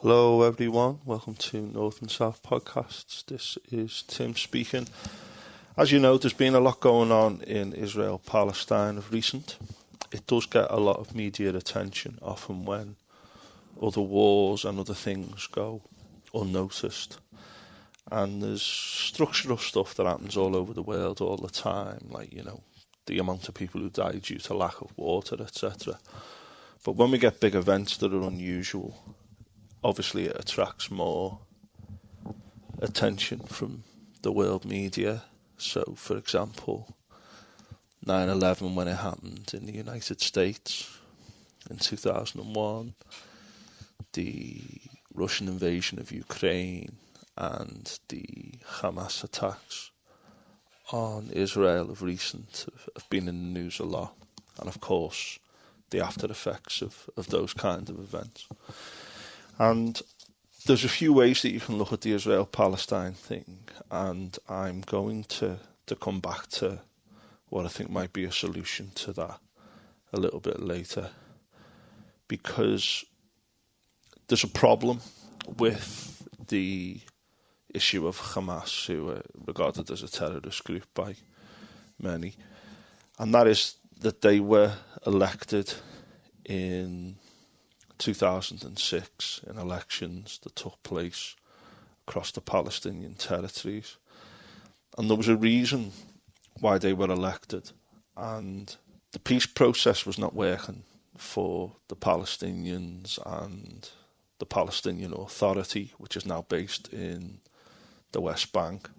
Hello, everyone. Welcome to North and South Podcasts. This is Tim speaking. As you know, there's been a lot going on in Israel Palestine of recent. It does get a lot of media attention, often when other wars and other things go unnoticed. And there's structural stuff that happens all over the world all the time, like, the amount of people who die due to lack of water, etc. But when we get big events that are unusual, obviously it attracts more attention from the world media. So, for example, 9/11, when it happened in the United States in 2001, the Russian invasion of Ukraine and the Hamas attacks on Israel of recent have been in the news a lot. And of course, the after effects of those kind of events. And there's a few ways that you can look at the Israel-Palestine thing, and I'm going to come back to what I think might be a solution to that a little bit later, because there's a problem with the issue of Hamas, who are regarded as a terrorist group by many, and that is that they were elected in 2006 in elections that took place across the Palestinian territories. And there was a reason why they were elected. And the peace process was not working for the Palestinians and the Palestinian Authority, which is now based in the West Bank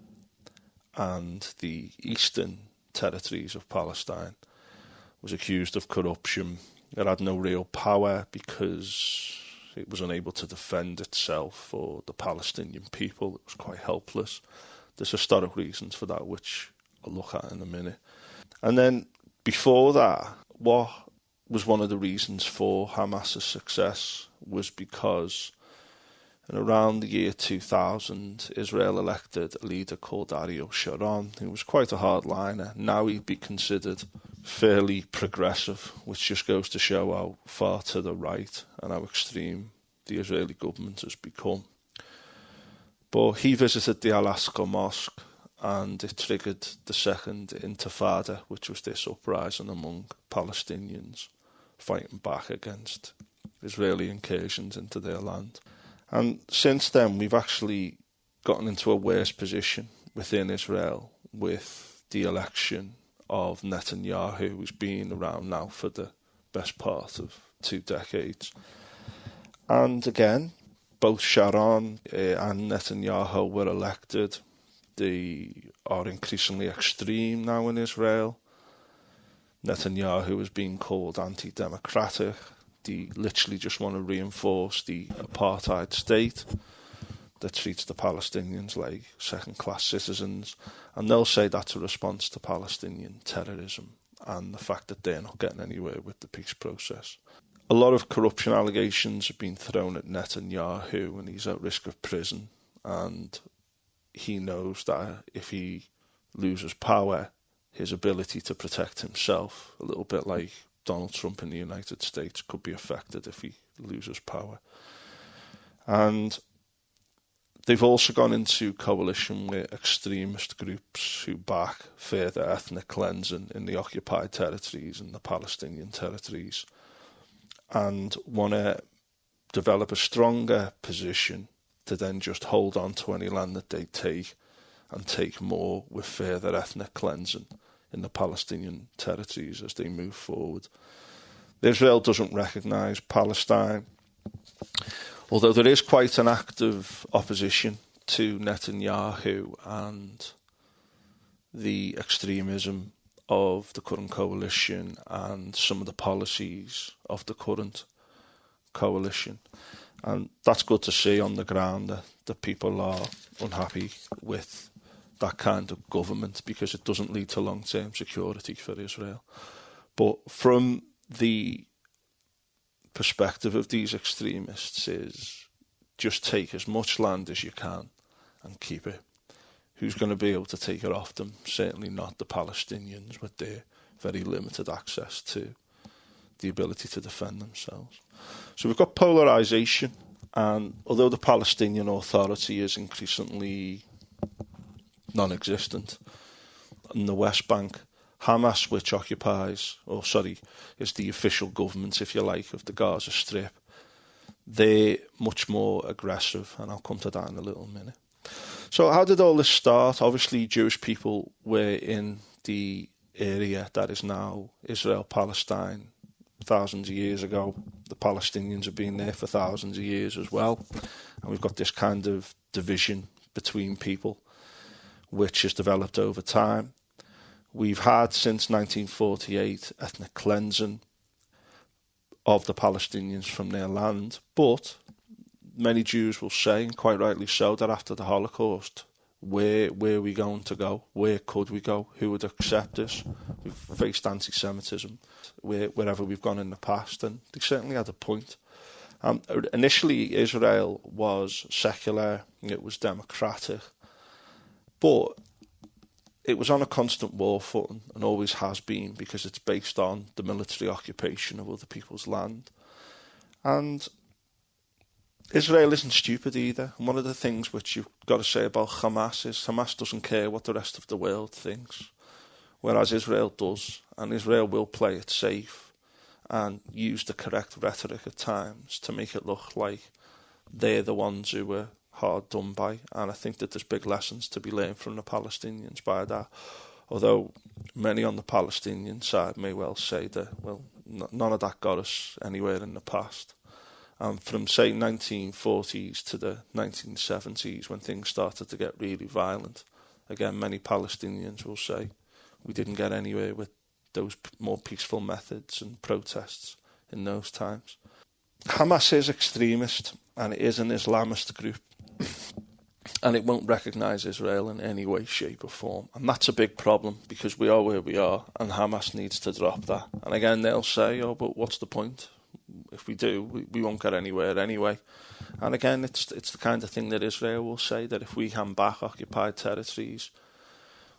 and the eastern territories of Palestine, was accused of corruption. It had no real power because it was unable to defend itself or the Palestinian people. It was quite helpless. There's historic reasons for that, which I'll look at in a minute. And then before that, what was one of the reasons for Hamas's success was because in around the year 2000, Israel elected a leader called Ariel Sharon, who was quite a hardliner. Now he'd be considered fairly progressive, which just goes to show how far to the right and how extreme the Israeli government has become. But he visited the Al-Aqsa Mosque and it triggered the second Intifada, which was this uprising among Palestinians fighting back against Israeli incursions into their land. And since then, we've actually gotten into a worse position within Israel with the election of Netanyahu, who's been around now for the best part of 2 decades. And again, both Sharon and Netanyahu were elected. They are increasingly extreme now in Israel. Netanyahu is being called anti-democratic. They literally just want to reinforce the apartheid state that treats the Palestinians like second-class citizens, and they'll say that's a response to Palestinian terrorism and the fact that they're not getting anywhere with the peace process. A lot of corruption allegations have been thrown at Netanyahu, and he's at risk of prison, and he knows that if he loses power, his ability to protect himself, a little bit like Donald Trump in the United States, could be affected if he loses power. And they've also gone into coalition with extremist groups who back further ethnic cleansing in the occupied territories and the Palestinian territories, and want to develop a stronger position to then just hold on to any land that they take and take more with further ethnic cleansing in the Palestinian territories as they move forward. Israel doesn't recognise Palestine, although there is quite an active opposition to Netanyahu and the extremism of the current coalition and some of the policies of the current coalition. And that's good to see on the ground that people are unhappy with that kind of government, because it doesn't lead to long-term security for Israel. But from the perspective of these extremists is just take as much land as you can and keep it. Who's going to be able to take it off them? Certainly not the Palestinians with their very limited access to the ability to defend themselves. So we've got polarisation And although the Palestinian Authority is increasingly non-existent in the West Bank, Hamas, which is the official government, if you like, of the Gaza Strip, they're much more aggressive, and I'll come to that in a little minute. So how did all this start? Obviously, Jewish people were in the area that is now Israel, Palestine, thousands of years ago. The Palestinians have been there for thousands of years as well. And we've got this kind of division between people, which has developed over time. We've had, since 1948, ethnic cleansing of the Palestinians from their land. But many Jews will say, and quite rightly so, that after the Holocaust, where are we going to go? Where could we go? Who would accept us? We've faced anti-Semitism wherever we've gone in the past, and they certainly had a point. Initially, Israel was secular, it was democratic, but it was on a constant war footing, and always has been, because it's based on the military occupation of other people's land. And Israel isn't stupid either. And one of the things which you've got to say about Hamas is Hamas doesn't care what the rest of the world thinks, whereas Israel does, and Israel will play it safe and use the correct rhetoric at times to make it look like they're the ones who were hard done by. And I think that there's big lessons to be learned from the Palestinians by that. Although many on the Palestinian side may well say that, well, none of that got us anywhere in the past. From, say, 1940s to the 1970s, when things started to get really violent, again, many Palestinians will say we didn't get anywhere with those more peaceful methods and protests in those times. Hamas is extremist, and it is an Islamist group, and it won't recognise Israel in any way, shape or form. And that's a big problem, because we are where we are, and Hamas needs to drop that. And again, they'll say, oh, but what's the point? If we do, we won't get anywhere anyway. And again, it's the kind of thing that Israel will say, that if we hand back occupied territories,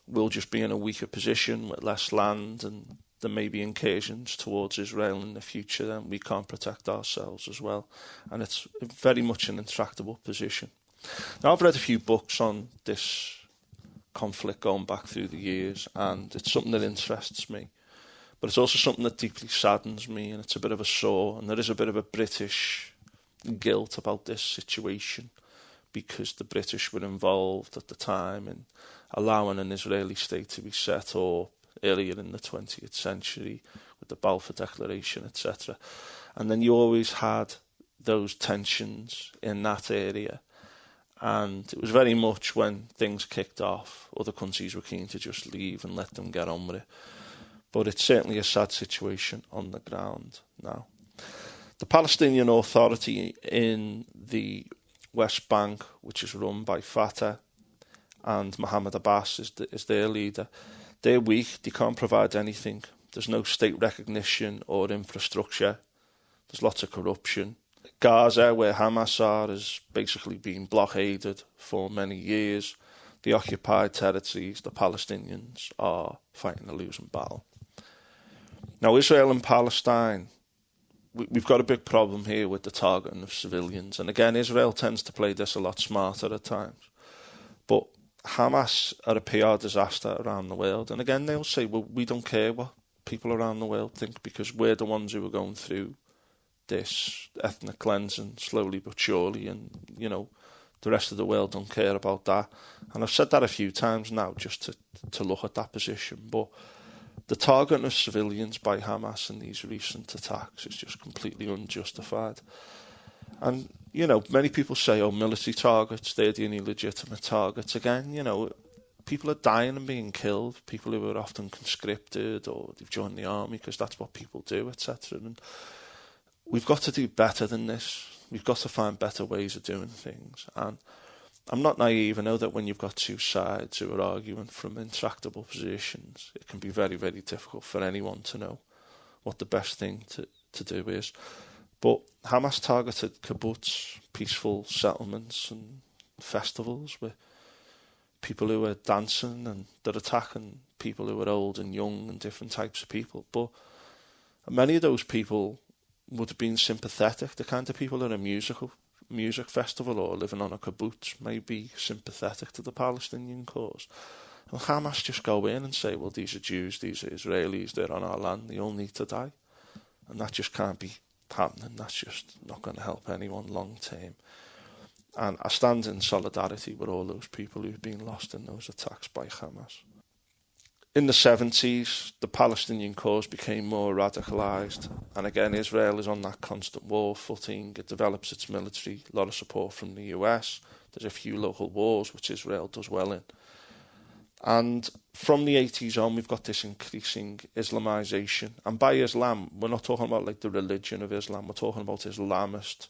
we'll just be in a weaker position with less land, and there may be incursions towards Israel in the future, then we can't protect ourselves as well. And it's very much an intractable position. Now, I've read a few books on this conflict going back through the years, and it's something that interests me. But it's also something that deeply saddens me, and it's a bit of a sore, and there is a bit of a British guilt about this situation, because the British were involved at the time in allowing an Israeli state to be set up earlier in the 20th century with the Balfour Declaration, etc. And then you always had those tensions in that area. And it was very much, when things kicked off, other countries were keen to just leave and let them get on with it. But it's certainly a sad situation on the ground now. The Palestinian Authority in the West Bank, which is run by Fatah, and Mohammed Abbas is their leader, they're weak. They can't provide anything. There's no state recognition or infrastructure. There's lots of corruption. Gaza, where Hamas are, has basically been blockaded for many years. The occupied territories, the Palestinians, are fighting a losing battle. Now, Israel and Palestine, we've got a big problem here with the targeting of civilians. And again, Israel tends to play this a lot smarter at times. But Hamas are a PR disaster around the world. And again, they'll say, well, we don't care what people around the world think, because we're the ones who are going through this ethnic cleansing slowly but surely. And, you know, the rest of the world don't care about that. And I've said that a few times now, just to look at that position. But the targeting of civilians by Hamas in these recent attacks is just completely unjustified. And, you know, many people say, oh, military targets, they're the only legitimate targets. Again, you know, people are dying and being killed, people who are often conscripted or they've joined the army because that's what people do, etc. And we've got to do better than this. We've got to find better ways of doing things. And I'm not naive. I know that when you've got two sides who are arguing from intractable positions, it can be very, very difficult for anyone to know what the best thing to do is. But Hamas targeted kibbutz, peaceful settlements and festivals with people who are dancing, and they're attacking people who are old and young and different types of people. But many of those people would have been sympathetic, the kind of people that are musical. music festival or living on a kibbutz may be sympathetic to the Palestinian cause. And Hamas just go in and say, well, these are Jews, these are Israelis, they're on our land, they all need to die. And that just can't be happening. That's just not going to help anyone long term. And I stand in solidarity with all those people who've been lost in those attacks by Hamas. In the 70s, the Palestinian cause became more radicalised. And again, Israel is on that constant war footing. It develops its military, a lot of support from the US. There's a few local wars, which Israel does well in. And from the 80s on, we've got this increasing Islamisation. And by Islam, we're not talking about like the religion of Islam. We're talking about Islamist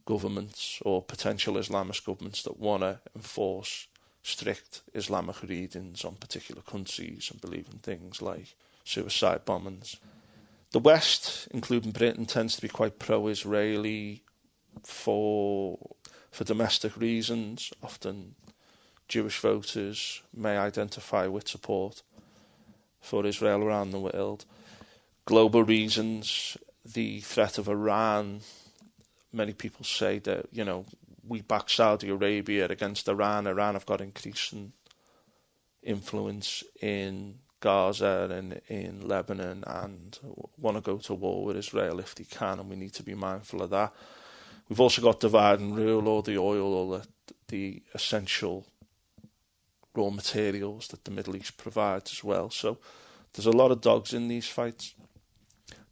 governments or potential Islamist governments that want to enforce strict Islamic readings on particular countries and believe in things like suicide bombings. The West, including Britain, tends to be quite pro-Israeli for domestic reasons. Often Jewish voters may identify with support for Israel around the world. Global reasons, the threat of Iran. Many people say that, you know, we back Saudi Arabia against Iran. Iran have got increasing influence in Gaza and in Lebanon and want to go to war with Israel if they can, and we need to be mindful of that. We've also got divide and rule, or the oil, or the essential raw materials that the Middle East provides as well. So there's a lot of dogs in these fights.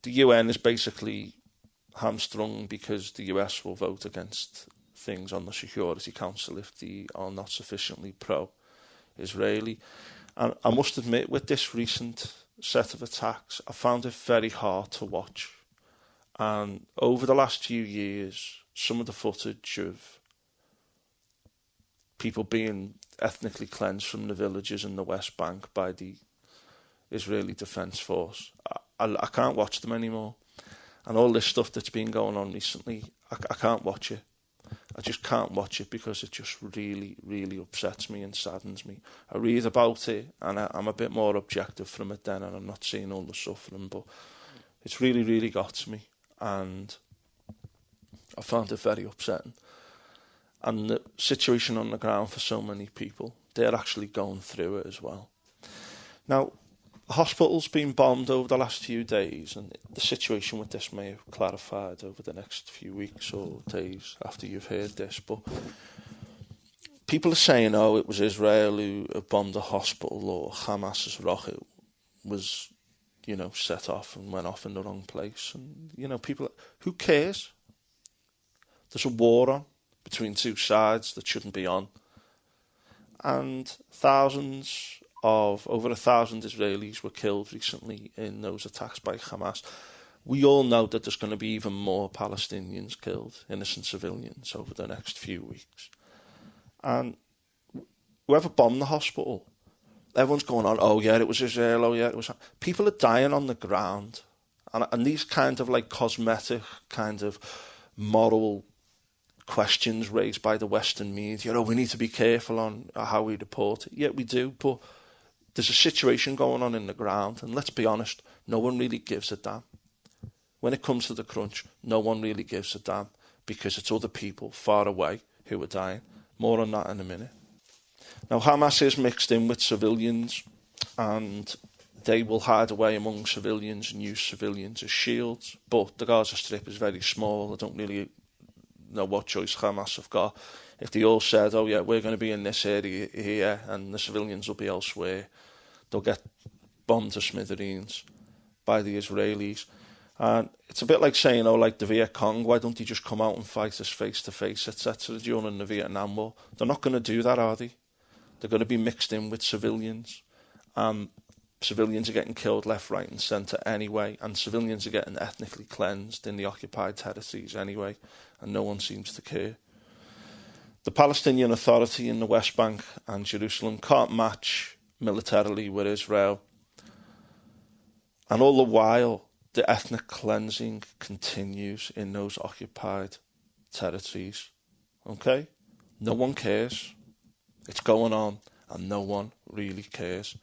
The UN is basically hamstrung because the US will vote against things on the Security Council if they are not sufficiently pro-Israeli. And I must admit, with this recent set of attacks, I found it very hard to watch. And over the last few years, some of the footage of people being ethnically cleansed from the villages in the West Bank by the Israeli Defense Force, I can't watch them anymore. And all this stuff that's been going on recently, I can't watch it. I just can't watch it because it just really, really upsets me and saddens me. I read about it and I'm a bit more objective from it then, and I'm not seeing all the suffering, but it's really, really got to me. And I found it very upsetting. And the situation on the ground for so many people, they're actually going through it as well. Now, the hospital's been bombed over the last few days, and the situation with this may have clarified over the next few weeks or days after you've heard this. But people are saying, oh, it was Israel who bombed the hospital, or Hamas's rocket was, you know, set off and went off in the wrong place. And, you know, people, who cares? There's a war on between two sides that shouldn't be on. And over 1,000 Israelis were killed recently in those attacks by Hamas. We all know that there's going to be even more Palestinians killed, innocent civilians, over the next few weeks. And whoever bombed the hospital, everyone's going on, oh yeah, it was Israel, oh yeah, it was... People are dying on the ground. And these kind of like cosmetic, kind of moral questions raised by the Western media, oh, we need to be careful on how we report it. Yeah, we do, but there's a situation going on in the ground, and let's be honest, no one really gives a damn. When it comes to the crunch, no one really gives a damn, because it's other people far away who are dying. More on that in a minute. Now, Hamas is mixed in with civilians, and they will hide away among civilians and use civilians as shields, but the Gaza Strip is very small. I don't really know what choice Hamas have got. If they all said, oh yeah, we're going to be in this area here and the civilians will be elsewhere, they'll get bombed to smithereens by the Israelis. And it's a bit like saying, oh, like the Viet Cong, why don't they just come out and fight us face to face, etc., during the Vietnam War? They're not going to do that, are they? They're going to be mixed in with civilians. Civilians are getting killed left, right and centre anyway, and civilians are getting ethnically cleansed in the occupied territories anyway, and no one seems to care. The Palestinian Authority in the West Bank and Jerusalem can't match militarily with Israel. And all the while, the ethnic cleansing continues in those occupied territories. Okay? No one cares. It's going on, and no one really cares.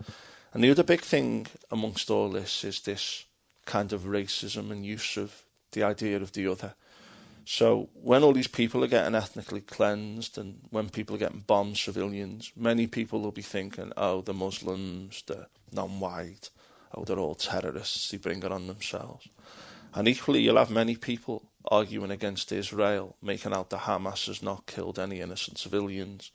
And the other big thing amongst all this is this kind of racism and use of the idea of the other. So when all these people are getting ethnically cleansed and when people are getting bombed, civilians, many people will be thinking, oh, the Muslims, the non-white, oh, they're all terrorists, they bring it on themselves. And equally, you'll have many people arguing against Israel, making out that Hamas has not killed any innocent civilians.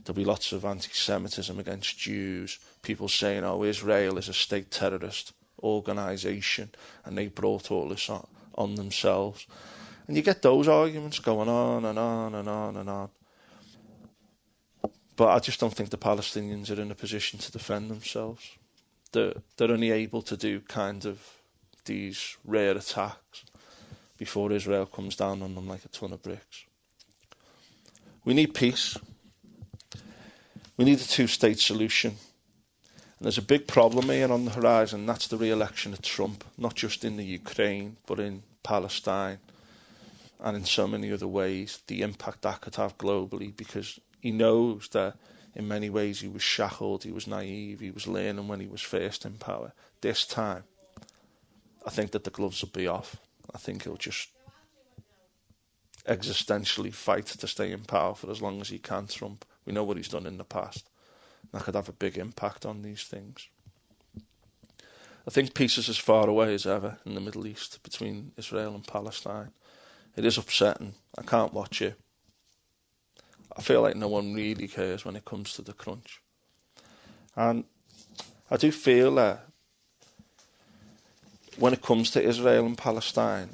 There'll be lots of anti-Semitism against Jews, people saying, oh, Israel is a state terrorist organisation and they brought all this on themselves. And you get those arguments going on and on and on and on. But I just don't think the Palestinians are in a position to defend themselves. They're only able to do kind of these rare attacks before Israel comes down on them like a ton of bricks. We need peace. We need a two-state solution. And there's a big problem here on the horizon. That's the re-election of Trump, not just in the Ukraine, but in Palestine and in so many other ways, the impact that could have globally, because he knows that in many ways he was shackled, he was naive, he was learning when he was first in power. This time, I think that the gloves will be off. I think he'll just existentially fight to stay in power for as long as he can, Trump. We know what he's done in the past. That could have a big impact on these things. I think peace is as far away as ever in the Middle East between Israel and Palestine. It is upsetting. I can't watch it. I feel like no one really cares when it comes to the crunch. And I do feel that when it comes to Israel and Palestine,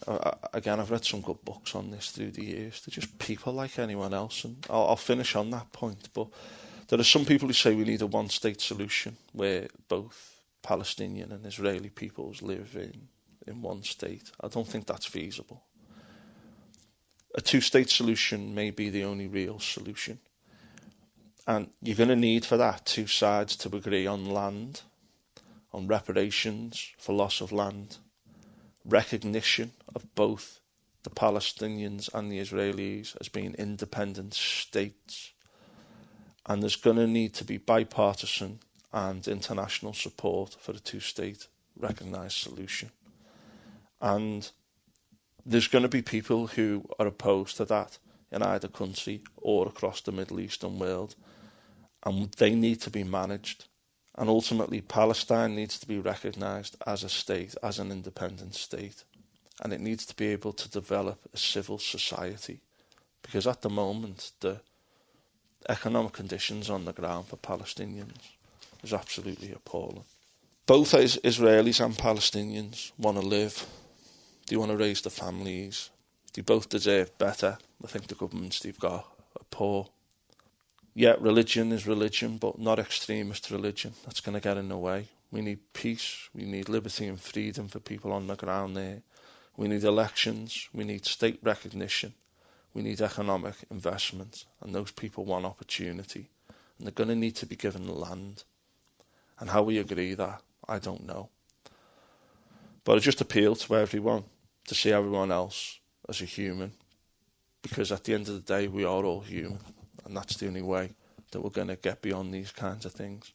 again, I've read some good books on this through the years. They're just people like anyone else. And I'll finish on that point. But there are some people who say we need a one-state solution where both Palestinian and Israeli peoples live in one state. I don't think that's feasible. A two-state solution may be the only real solution. And you're going to need for that two sides to agree on land, on reparations for loss of land, recognition of both the Palestinians and the Israelis as being independent states. And there's going to need to be bipartisan and international support for a two-state recognised solution. And there's going to be people who are opposed to that in either country or across the Middle Eastern world. And they need to be managed. And ultimately, Palestine needs to be recognised as a state, as an independent state. And it needs to be able to develop a civil society. Because at the moment, the economic conditions on the ground for Palestinians is absolutely appalling. Both Israelis and Palestinians want to live. They want to raise their families. They both deserve better. I think the governments they've got are poor. Yeah, religion is religion, but not extremist religion. That's going to get in the way. We need peace. We need liberty and freedom for people on the ground there. We need elections. We need state recognition. We need economic investment. And those people want opportunity. And they're going to need to be given land. And how we agree that, I don't know. But I just appeal to everyone to see everyone else as a human. Because at the end of the day, we are all human. And that's the only way that we're going to get beyond these kinds of things.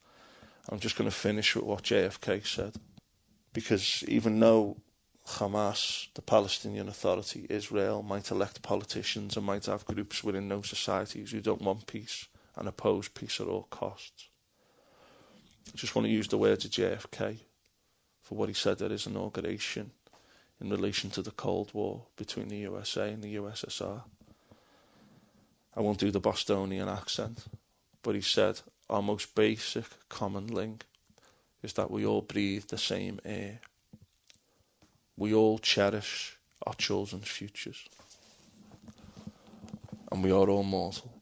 I'm just going to finish with what JFK said. Because even though Hamas, the Palestinian Authority, Israel, might elect politicians and might have groups within those societies who don't want peace and oppose peace at all costs, I just want to use the words of JFK for what he said at his inauguration in relation to the Cold War between the USA and the USSR. I won't do the Bostonian accent, but he said, our most basic common link is that we all breathe the same air. We all cherish our children's futures. And we are all mortal.